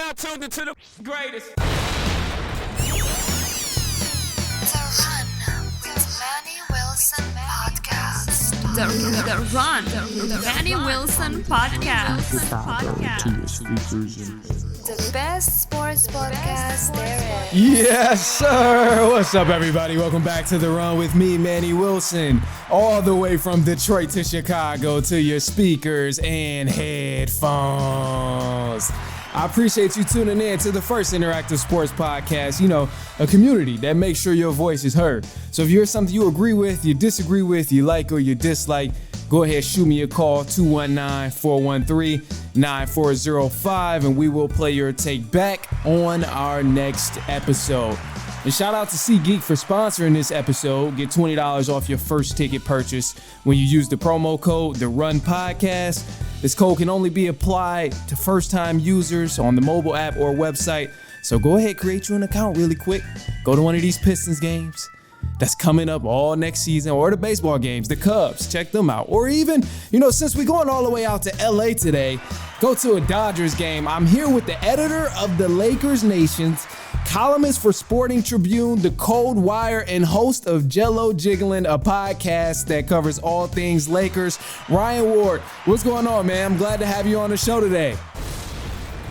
now tuned into the greatest. The Run with Manny Wilson podcast. The Run with Manny Wilson podcast. The best sports podcast there is. Yes, sir. What's up, everybody? Welcome back to The Run with me, Manny Wilson. All the way from Detroit to Chicago to your speakers and headphones. I appreciate you tuning in to the first interactive sports podcast, a community that makes sure your voice is heard. So if you're something you agree with, you disagree with, you like or you dislike, go ahead, shoot me a call, 219-413-9405, and we will play your take back on our next episode. And shout out to SeatGeek for sponsoring this episode. Get $20 off your first ticket purchase when you use the promo code TheRunPodcast. This code can only be applied to first-time users on the mobile app or website. So go ahead, create you an account really quick. Go to one of these Pistons games that's coming up all next season, or the baseball games, the Cubs, check them out. Or even, since we're going all the way out to LA today, go to a Dodgers game. I'm here with the editor of the LakersNation, columnist for Sporting Tribune, the Cold Wire, and host of Jello Jiggling, a podcast that covers all things Lakers, Ryan Ward. What's going on, man? I'm glad to have you on the show today.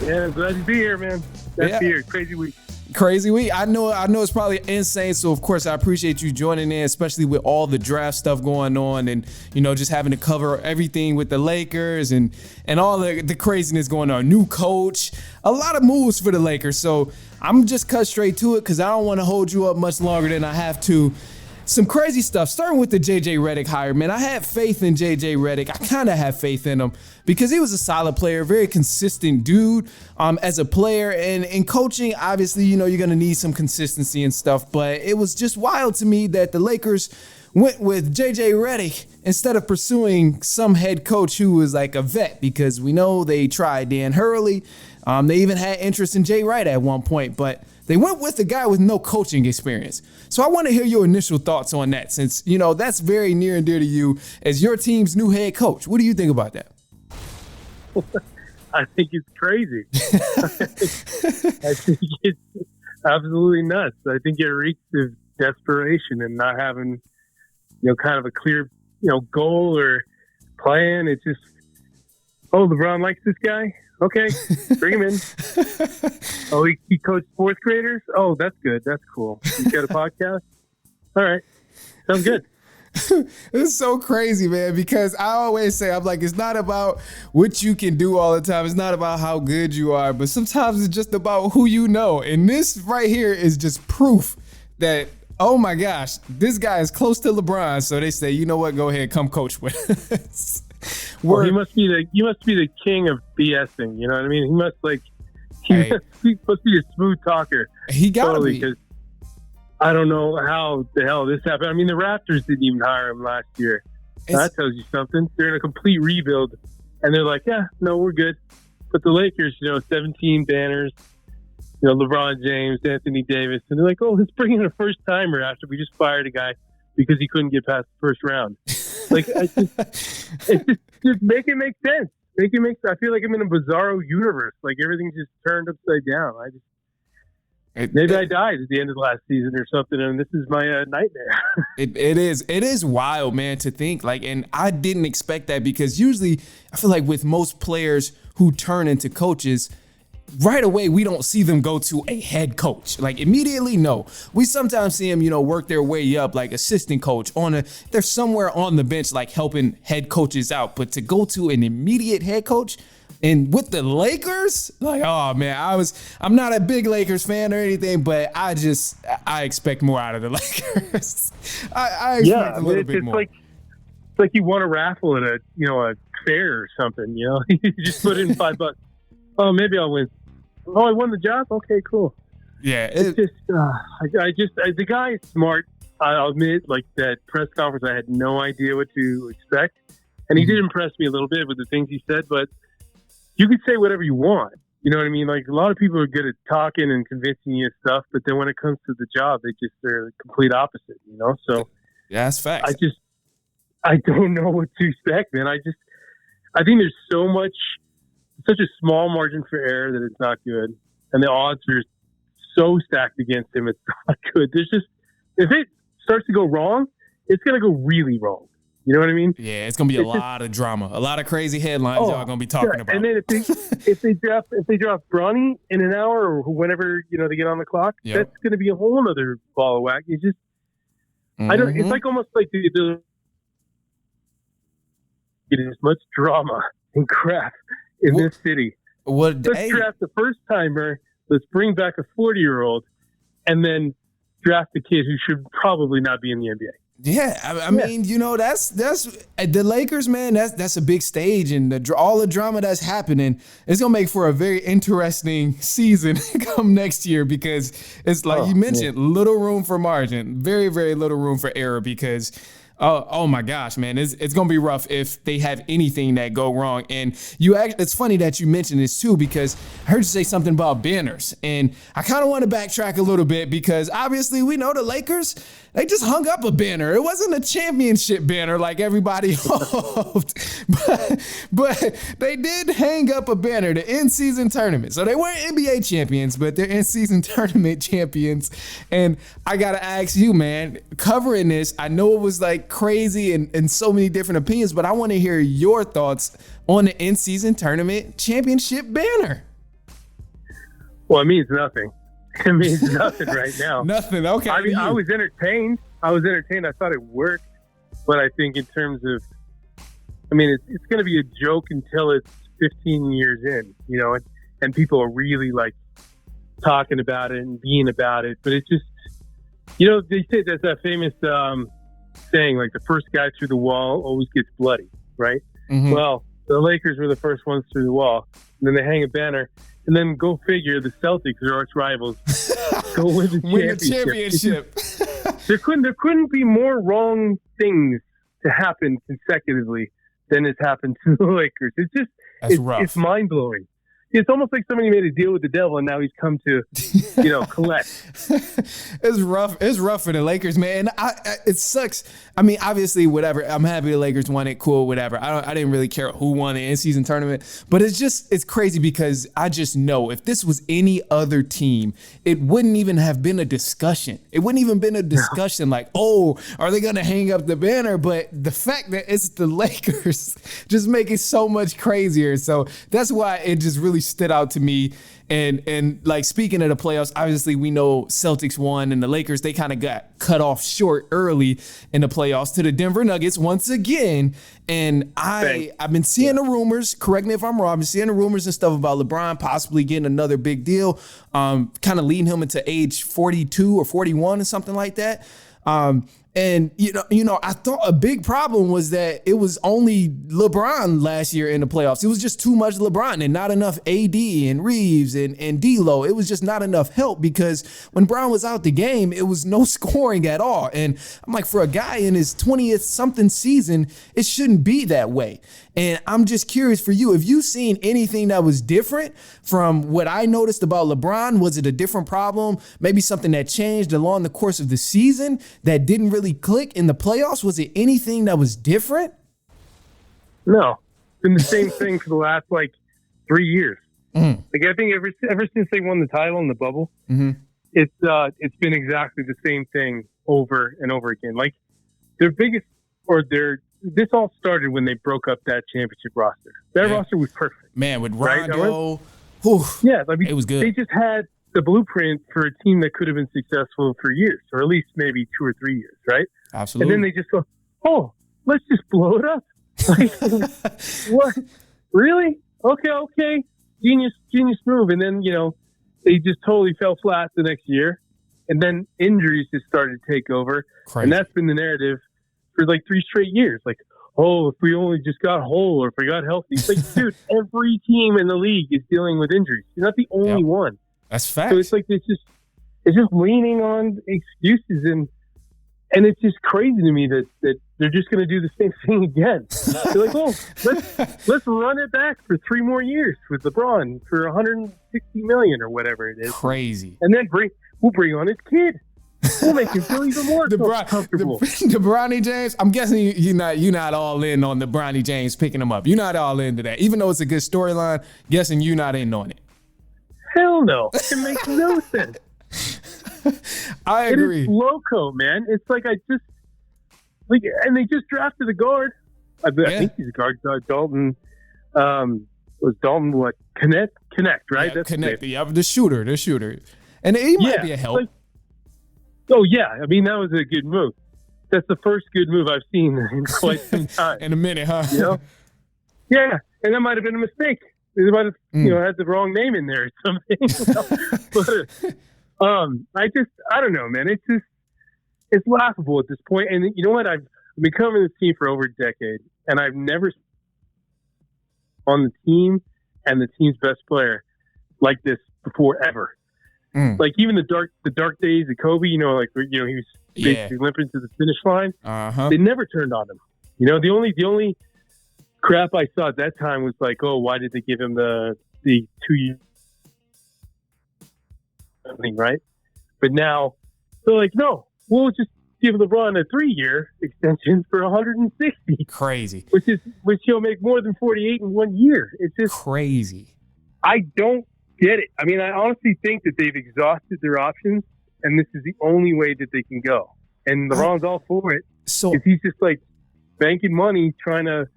Yeah, I'm glad to be here, man. Glad to be here. Crazy week. Crazy week. I know it's probably insane. So of course I appreciate you joining in, especially with all the draft stuff going on and, just having to cover everything with the Lakers and all the craziness going on. New coach, a lot of moves for the Lakers. So I'm just cut straight to it because I don't want to hold you up much longer than I have to. Some crazy stuff, starting with the J.J. Redick hire, man. I had faith in J.J. Redick. I kind of have faith in him because he was a solid player, very consistent dude as a player. And in coaching, obviously, you're going to need some consistency and stuff. But it was just wild to me that the Lakers went with J.J. Redick instead of pursuing some head coach who was like a vet, because we know they tried Dan Hurley. They even had interest in Jay Wright at one point, but they went with a guy with no coaching experience. So I want to hear your initial thoughts on that, since, that's very near and dear to you as your team's new head coach. What do you think about that? I think it's crazy. I think it's absolutely nuts. I think it reeks of desperation and not having, kind of a clear, goal or plan. It's just, LeBron likes this guy. Okay, bring him in. Oh, he coached fourth graders? Oh, that's good. That's cool. He's got a podcast? All right. Sounds good. It's so crazy, man, because I always say, I'm like, it's not about what you can do all the time. It's not about how good you are, but sometimes it's just about who you know. And this right here is just proof that, oh my gosh, this guy is close to LeBron. So they say, you know what, go ahead, come coach with us. Well, you must be the king of BSing. You know what I mean? He must he's supposed to be a smooth talker. He gotta totally, be. Because I don't know how the hell this happened. I mean, the Raptors didn't even hire him last year. That tells you something. They're in a complete rebuild, and they're like, yeah, no, we're good. But the Lakers, 17 banners, LeBron James, Anthony Davis, and they're like, oh, let's bring in a first timer after we just fired a guy because he couldn't get past the first round. Just make it make sense. I feel like I'm in a bizarro universe. Like everything's just turned upside down. Maybe I died at the end of the last season or something, and this is my nightmare. It is wild, man, to think and I didn't expect that, because usually I feel like with most players who turn into coaches, right away, we don't see them go to a head coach. Immediately, no. We sometimes see them, work their way up like assistant coach they're somewhere on the bench, helping head coaches out. But to go to an immediate head coach, and with the Lakers, oh man, I'm not a big Lakers fan or anything, but I expect more out of the Lakers. I expect a little bit more. It's like you won a raffle at a fair or something, you just put in $5. Oh, maybe I'll win. Oh, I won the job? Okay, cool. Yeah. It's just, the guy is smart. I'll admit, that press conference, I had no idea what to expect. And he did impress me a little bit with the things he said, but you could say whatever you want. You know what I mean? A lot of people are good at talking and convincing you of stuff, but then when it comes to the job, they're the complete opposite, So yeah, that's facts. I don't know what to expect, man. I think there's so much such a small margin for error that it's not good, and the odds are so stacked against him, it's not good. There's just, if it starts to go wrong, it's gonna go really wrong. You know what I mean? Yeah, it's gonna be a lot of drama, a lot of crazy headlines y'all gonna be talking about. And then if they draft Bronny in an hour or whenever they get on the clock, that's gonna be a whole other ball of wax. It's just I don't. It's like almost like the get as much drama and crap in this city. Let's draft the first timer. Let's bring back a 40-year-old, and then draft a kid who should probably not be in the NBA. Yeah, I mean, that's the Lakers, man. That's a big stage, and all the drama that's happening, it's gonna make for a very interesting season come next year, because it's like you mentioned, little room for margin, very, very little room for error, because oh my gosh, man, it's gonna be rough if they have anything that go wrong. And it's funny that you mentioned this too, because I heard you say something about banners, and I kind of want to backtrack a little bit, because obviously we know the Lakers, they just hung up a banner. It wasn't a championship banner like everybody hoped, but they did hang up a banner, the in-season tournament. So they weren't NBA champions, but they're in-season tournament champions. And I gotta ask you, man, covering this, I know it was like crazy and so many different opinions, but I want to hear your thoughts on the in-season tournament championship banner. Well, it means nothing. It means nothing right now. Nothing. Okay. I mean, I was entertained. I thought it worked, but I think in terms of, it's going to be a joke until it's 15 years in, and people are really like talking about it and being about it. But it's just, they say there's that famous saying, like, the first guy through the wall always gets bloody, right? Mm-hmm. Well, the Lakers were the first ones through the wall, and then they hang a banner. And then go figure, the Celtics, their arch rivals, go win the championship. There couldn't be more wrong things to happen consecutively than has happened to the Lakers. It's mind blowing. It's almost like somebody made a deal with the devil, and now he's come to, collect. It's rough. It's rough for the Lakers, man. It sucks. I mean, obviously, whatever. I'm happy the Lakers won it. Cool, whatever. I didn't really care who won the in-season tournament, but it's crazy, because I just know if this was any other team, it wouldn't even have been a discussion. It wouldn't even been a discussion like, oh, are they going to hang up the banner? But the fact that it's the Lakers just make it so much crazier. So that's why it just really stood out to me. And like, speaking of the playoffs, obviously we know Celtics won, and the Lakers, they kind of got cut off short early in the playoffs to the Denver Nuggets once again. And I've been seeing the rumors, correct me if I'm wrong, I've been seeing the rumors and stuff about LeBron possibly getting another big deal, kind of leading him into age 42 or 41 or something like that. And I thought a big problem was that it was only LeBron last year in the playoffs. It was just too much LeBron and not enough AD and Reeves and D'Lo. It was just not enough help, because when Brown was out the game, it was no scoring at all. And I'm like, for a guy in his 20th something season, it shouldn't be that way. And I'm just curious for you, have you seen anything that was different from what I noticed about LeBron? Was it a different problem? Maybe something that changed along the course of the season that didn't really click in the playoffs? Was it anything that was different? No. It's been the same thing for the last 3 years. Mm. Like, I think ever since they won the title in the bubble, it's been exactly the same thing over and over again. Like, this all started when they broke up that championship roster. That roster was perfect. Man, with Rondo. Right? It was good. They just had the blueprint for a team that could have been successful for years, or at least maybe 2 or 3 years, right? Absolutely. And then they just go, oh, let's just blow it up. Like, what? Really? Okay. Genius move. And then, they just totally fell flat the next year. And then injuries just started to take over. Crazy. And that's been the narrative for 3 straight years. Like, oh, if we only just got whole, or if we got healthy. It's like, dude, every team in the league is dealing with injuries. You're not the only one. That's fact. So it's like, it's just leaning on excuses, and it's just crazy to me that they're just going to do the same thing again. They're like, oh, let's run it back for 3 more years with LeBron for $160 million or whatever it is. Crazy. And then we'll bring on his kid. We'll make him feel even more comfortable. The Bronny James. I'm guessing you're not all in on the Bronny James picking him up. You're not all into that, even though it's a good storyline. Guessing you're not in on it. Hell no, it makes no sense. I agree. It is loco, man. It's like and they just drafted a guard. I think he's a guard. Dalton. Was Dalton what? Connect, right? Yeah, That's Connect. Yeah, the shooter, and he might be a help. Oh yeah, I mean that was a good move. That's the first good move I've seen in quite some time. In a minute, huh? You know? Yeah, and that might have been a mistake. They might have, had the wrong name in there or something. But I don't know, man. It's laughable at this point. And you know what? I've been covering this team for over a decade, and I've never on the team and the team's best player like this before ever. Like even the dark days of Kobe, he was basically limping to the finish line. They never turned on him. The only crap I saw at that time was like, oh, why did they give him the 2 year thing, right? But now they're like, no, we'll just give LeBron a 3-year extension for 160. Crazy. Which he'll make more than 48 in 1 year. It's just crazy. I don't get it. I mean, I honestly think that they've exhausted their options, and this is the only way that they can go. And LeBron's all for it. So he's just like banking money, trying to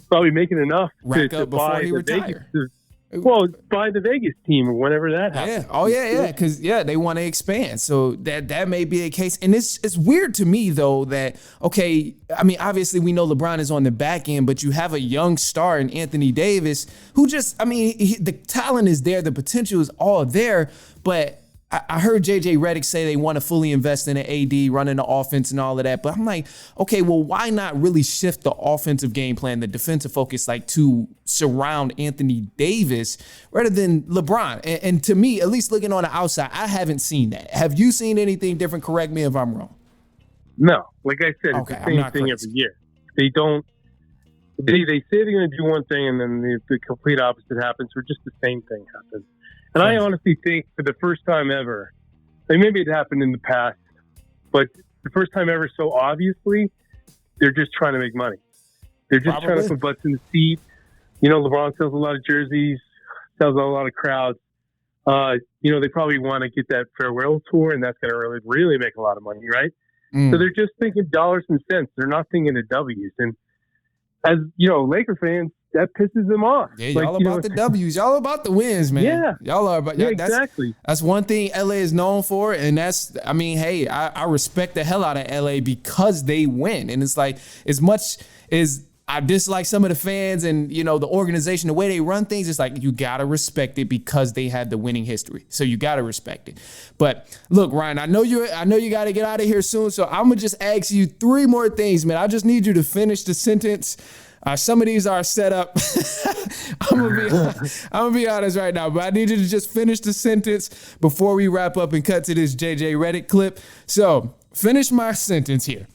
probably making enough to buy the Vegas. Buy the Vegas team or whenever that happens. Yeah. Oh yeah. Because they want to expand. So that may be a case. And it's weird to me though that obviously we know LeBron is on the back end, but you have a young star in Anthony Davis who the talent is there, the potential is all there, but I heard JJ Redick say they want to fully invest in an AD, running the offense and all of that. But I'm like, okay, well, why not really shift the offensive game plan, the defensive focus, to surround Anthony Davis rather than LeBron? And to me, at least looking on the outside, I haven't seen that. Have you seen anything different? Correct me if I'm wrong. No, like I said, it's the same thing every year. They don't. They say they're going to do one thing and then the complete opposite happens, or just the same thing happens. And I honestly think for the first time ever, maybe it happened in the past, but the first time ever, so obviously, they're just trying to make money. They're just trying to put butts in the seat. LeBron sells a lot of jerseys, sells a lot of crowds. They probably want to get that farewell tour, and that's going to really, really make a lot of money, right? So they're just thinking dollars and cents. They're not thinking of W's. And as, Laker fans, that pisses them off. Yeah, y'all about the W's. Y'all about the wins, man. Yeah. Y'all are about exactly. That's one thing LA is known for, and I respect the hell out of LA because they win. And it's like, as much as I dislike some of the fans and, the organization, the way they run things, it's like you gotta respect it because they had the winning history. So you gotta respect it. But look, Ryan, I know you gotta get out of here soon. So I'm gonna just ask you 3 more things, man. I just need you to finish the sentence. Some of these are set up. I'm gonna be honest right now, but I need you to just finish the sentence before we wrap up and cut to this JJ Redick clip. So finish my sentence here.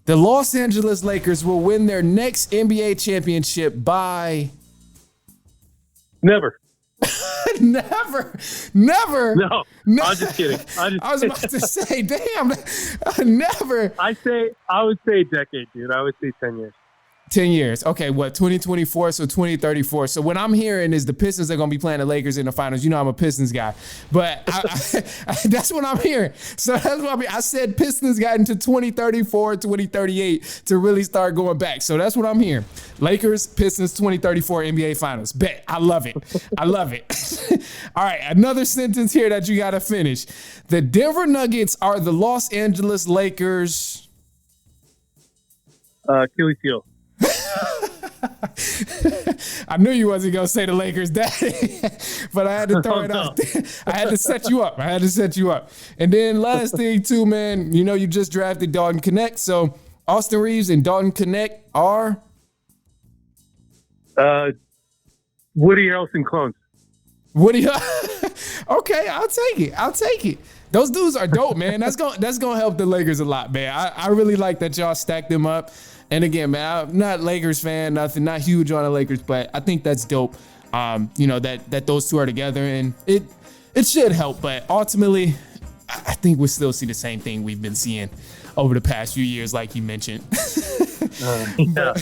The Los Angeles Lakers will win their next NBA championship by never. Never. No, I'm just kidding. I was about to say, damn, never. I would say a decade, dude. I would say 10 years. 10 years. Okay, what, 2024, so 2034. So what I'm hearing is the Pistons are going to be playing the Lakers in the finals. I'm a Pistons guy. But that's what I'm hearing. So that's what I said Pistons got into 2034, 2038 to really start going back. So that's what I'm hearing. Lakers, Pistons, 2034 NBA finals. Bet. I love it. All right, another sentence here that you got to finish. The Denver Nuggets are the Los Angeles Lakers. Achilles heel. I knew you wasn't going to say the Lakers, Daddy, but I had to throw it out there. I had to set you up. And then last thing too, man, you just drafted Dalton Connect. So Austin Reeves and Dalton Connect are? Woody Harrelson clones. Woody. Okay, I'll take it. Those dudes are dope, man. That's gonna help the Lakers a lot, man. I really like that y'all stacked them up. And again, man, I'm not Lakers fan, nothing, not huge on the Lakers, but I think that's dope. That those two are together, and it should help. But ultimately, think we'll still see the same thing we've been seeing over the past few years, like you mentioned. Yeah.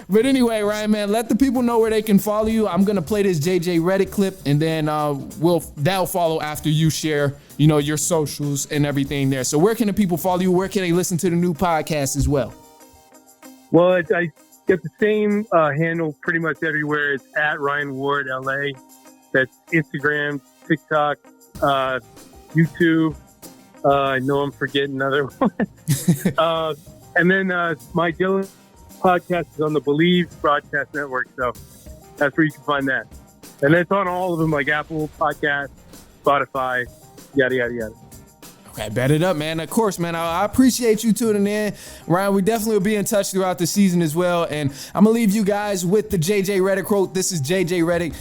But anyway, Ryan, man, let the people know where they can follow you. I'm gonna play this JJ Redick clip, and then that'll follow after you share, your socials and everything there. So where can the people follow you? Where can they listen to the new podcast as well? Well, I get the same handle pretty much everywhere. It's at Ryan Ward LA. That's Instagram, TikTok, YouTube. I know I'm forgetting another one. And then my Dylan podcast is on the Believe Broadcast Network. So that's where you can find that. And it's on all of them, like Apple Podcasts, Spotify, yada, yada, yada. Okay, bet it up, man. Of course, man. I appreciate you tuning in. Ryan, we definitely will be in touch throughout the season as well. And I'm going to leave you guys with the JJ Redick quote. This is JJ Redick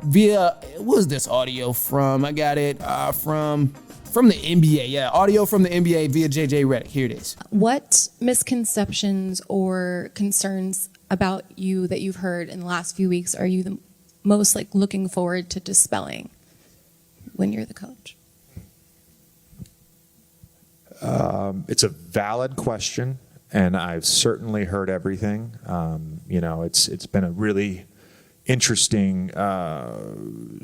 via, what is this audio from? I got it from the NBA. Yeah, audio from the NBA via JJ Redick. Here it is. What misconceptions or concerns about you that you've heard in the last few weeks are you the most looking forward to dispelling when you're the coach? It's a valid question, and I've certainly heard everything. It's been a really interesting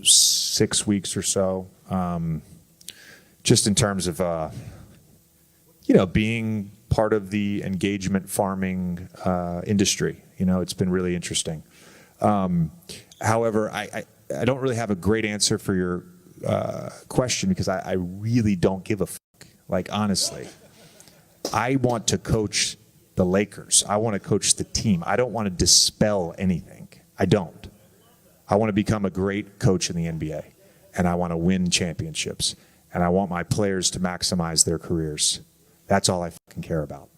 6 weeks or so, just in terms of being part of the engagement farming industry. It's been really interesting. However, I don't really have a great answer for your question because I really don't give a fuck. Honestly, I want to coach the Lakers. I want to coach the team. I don't want to dispel anything. I don't. I want to become a great coach in the NBA, and I want to win championships, and I want my players to maximize their careers. That's all I fucking care about.